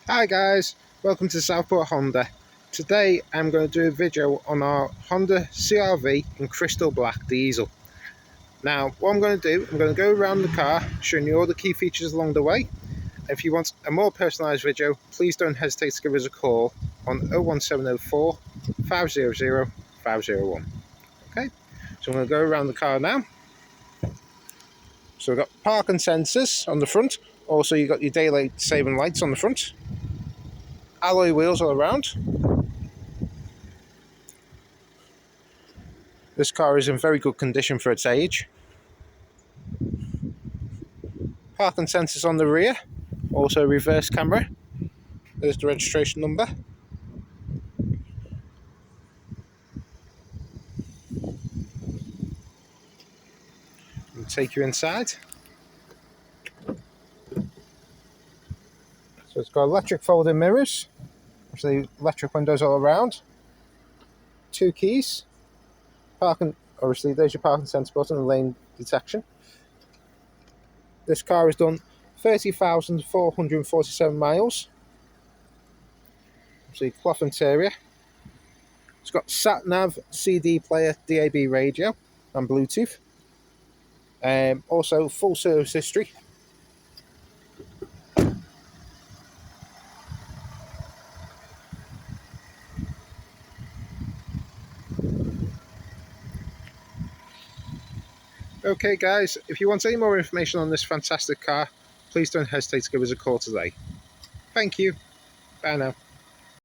Hi guys, welcome to Southport Honda. Today I'm going to do a video on our Honda CR-V in crystal black diesel. Now what I'm going to do, I'm going to go around the car showing you all the key features along the way. If you want a more personalised video, please don't hesitate to give us a call on 01704 500 501. Okay, so I'm going to go around the car now. So we've got parking sensors on the front, also you've got your daylight saving lights on the front, alloy wheels all around. This car is in very good condition for its age. Parking sensors on the rear, also reverse camera. There's the registration number. I'll take you inside. So it's got electric folding mirrors, actually electric windows all around, 2 keys, parking, obviously there's your parking sensor button and lane detection. This car has done 30,447 miles. Obviously cloth interior. It's got sat nav, CD player, DAB radio and Bluetooth. Also full service history. Okay guys, if you want any more information on this fantastic car, please don't hesitate to give us a call today. Thank you. Bye now.